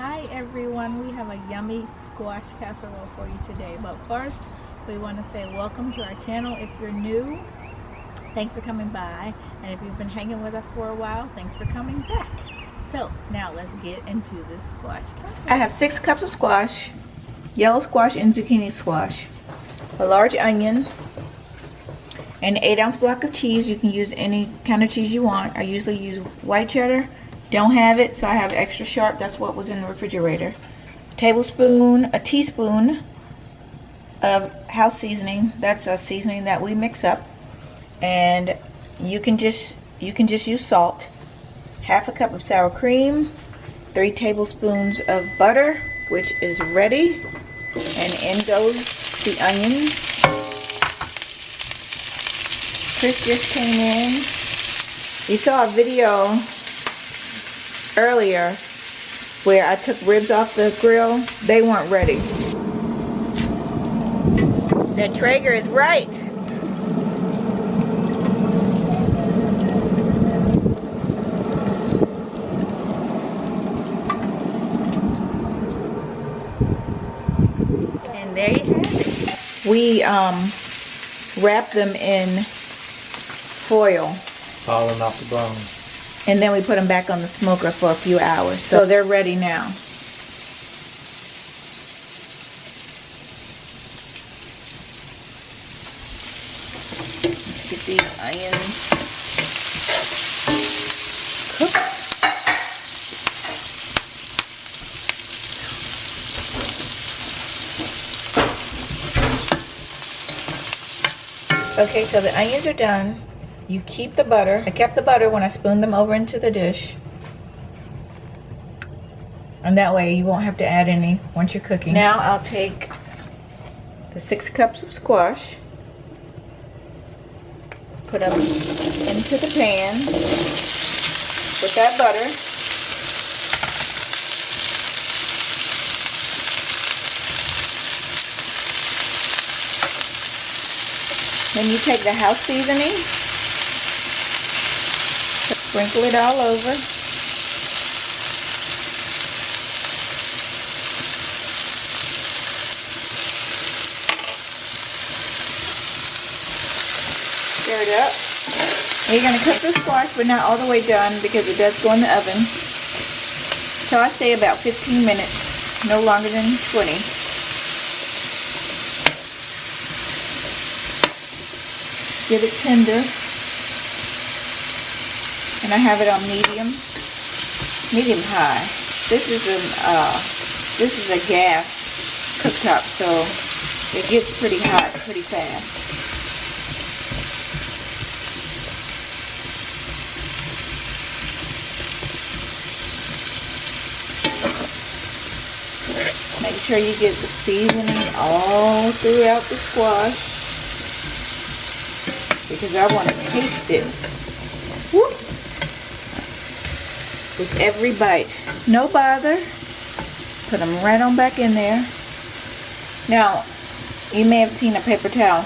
Hi everyone, we have a yummy squash casserole for you today. But first, we want to say welcome to our channel. If you're new, thanks for coming by. And if you've been hanging with us for a while, thanks for coming back. So now let's get into this squash casserole. I have 6 cups of squash, yellow squash and zucchini squash, a large onion, an 8-ounce block of cheese. You can use any kind of cheese you want. I usually use white cheddar. Don't have it, so I have extra sharp. That's what was in the refrigerator. A teaspoon of house seasoning. That's a seasoning that we mix up. And you can just use salt. Half a cup of sour cream, 3 tablespoons of butter, which is ready. And in goes the onions. Chris just came in. You saw a video earlier where I took ribs off the grill. They weren't ready. That Traeger is right. And there you have it. We wrap them in foil. Falling off the bone. And then we put them back on the smoker for a few hours. So they're ready now. Let's get these onions cooked. Okay, so the onions are done. You keep the butter. I kept the butter when I spooned them over into the dish. And that way you won't have to add any once you're cooking. Now I'll take the 6 cups of squash, put them into the pan with that butter. Then you take the house seasoning, sprinkle it all over. Stir it up. And you're going to cook the squash, but not all the way done because it does go in the oven. So I say about 15 minutes, no longer than 20. Get it tender. And I have it on medium high. This is a gas cooktop, so it gets pretty hot pretty fast. Make sure you get the seasoning all throughout the squash because I want to taste it. Whoops. With every bite. No bother. Put them right on back in there. Now, you may have seen a paper towel.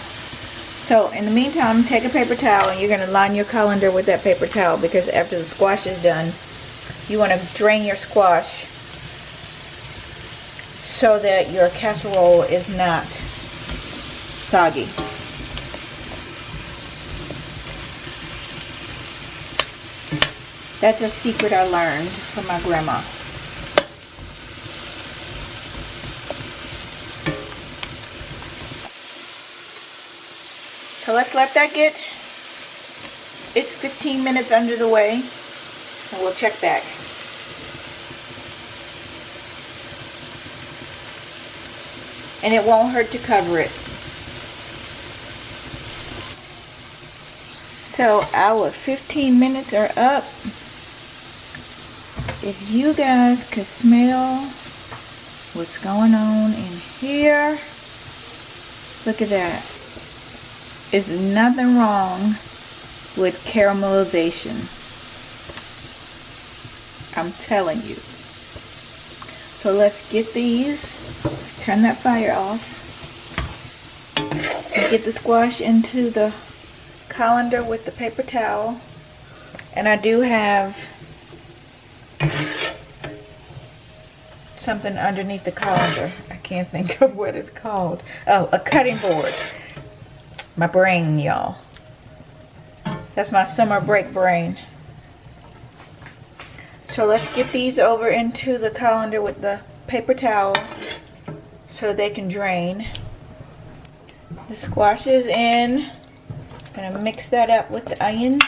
So, in the meantime, take a paper towel and you're going to line your colander with that paper towel because after the squash is done, you want to drain your squash so that your casserole is not soggy. That's a secret I learned from my grandma. So let's let that get, it's 15 minutes under the way, and we'll check back. And it won't hurt to cover it. So our 15 minutes are up. If you guys could smell what's going on in here, look at that. There's nothing wrong with caramelization. I'm telling you. So let's get these. Let's turn that fire off. And get the squash into the colander with the paper towel. And I do have something underneath the colander. I can't think of what it's called. Oh, a cutting board. My brain, y'all. That's my summer break brain. So let's get these over into the colander with the paper towel so they can drain. The squash is in. Gonna mix that up with the onions.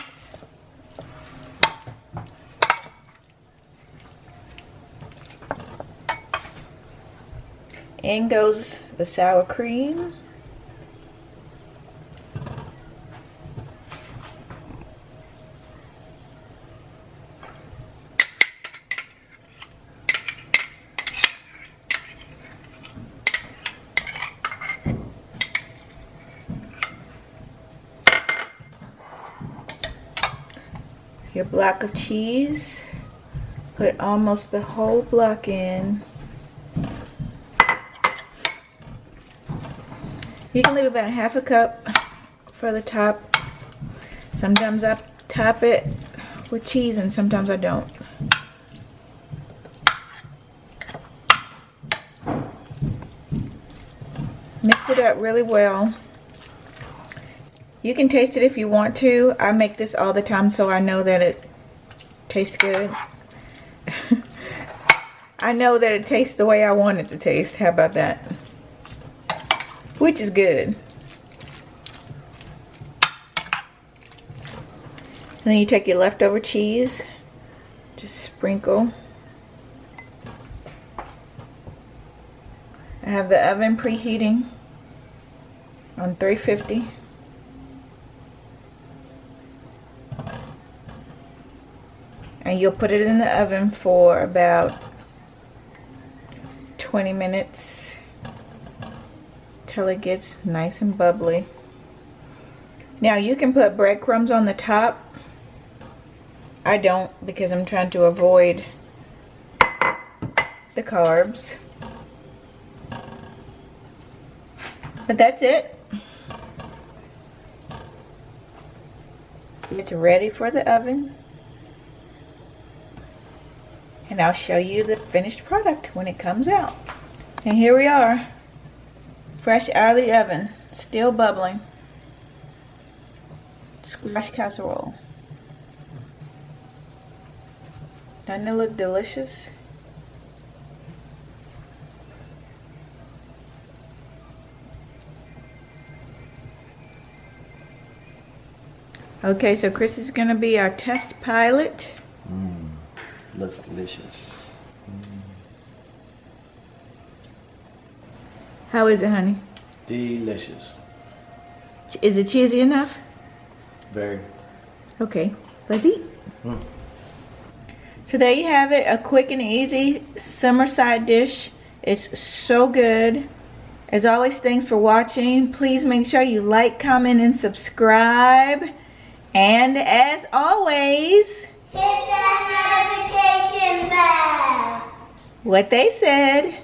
In goes the sour cream. Your block of cheese. Put almost the whole block in. You can leave about a half a cup for the top. Sometimes I top it with cheese and sometimes I don't. Mix it up really well. You can taste it if you want to. I make this all the time so I know that it tastes good. I know that it tastes the way I want it to taste. How about that? Which is good. And then you take your leftover cheese. Just sprinkle. I have the oven preheating on 350. And you'll put it in the oven for about 20 minutes till it gets nice and bubbly. Now you can put breadcrumbs on the top. I don't because I'm trying to avoid the carbs. But that's it. It's ready for the oven. And I'll show you the finished product when it comes out. And here we are. Fresh out of the oven. Still bubbling. Squash casserole. Doesn't it look delicious? Okay, so Chris is going to be our test pilot. Looks delicious. How is it, honey? Delicious. Is it cheesy enough? Very. Okay, let's eat. So there you have it, a quick and easy summer side dish. It's so good. As always, thanks for watching. Please make sure you like, comment, and subscribe. And as always, hit that notification bell. what they said.